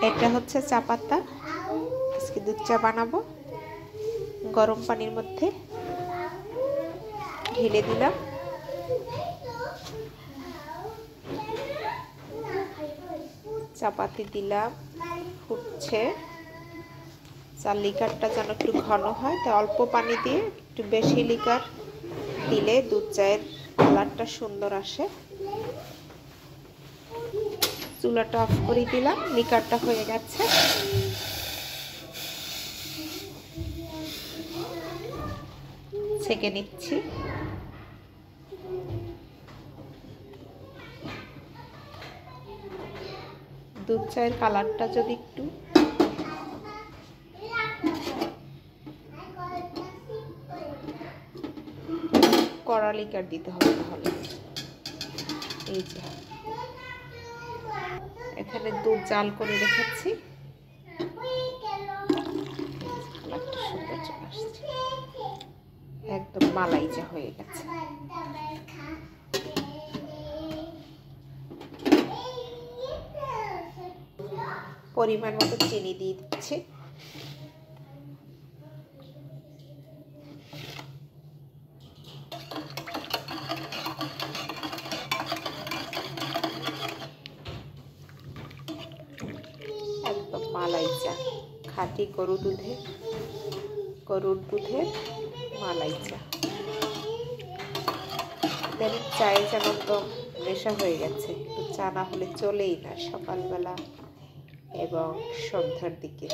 এটা হচ্ছে চা পাতা। আজকে দুধ চা বানাবো। গরম পানির মধ্যে ঢেলে দিলাম। চাপাতি দিলাম, ফুটছে। চার লিকারটা যেন একটু ঘন হয়, তাই অল্প পানি দিয়ে একটু বেশি লিকার দিলে দুধ চায়ের কালারটা সুন্দর আসে। চুলাটা অফ করে দিলাম, লিকারটা হয়ে গেছে। ছেঁকে নিচ্ছি। দুধ চায়ের কালারটা যদি একটু কড়া লিকার দিতে হবে, তাহলে এই যে এখানে দুধ জাল করে রেখেছি। কালারটা সুন্দর চলে আসছে, একদম মালাই চা হয়ে গেছে। পরিমাণ মতো চিনি দিয়ে দিচ্ছি। একদম মালাই চা, খাঁটি গরুর দুধের মালাই চা। ইদানিং চায়ে যেন একদম নেশা হয়ে গেছে। একটু চা না হলে চলেই না, সকালবেলা এবং সন্ধ্যার দিকে।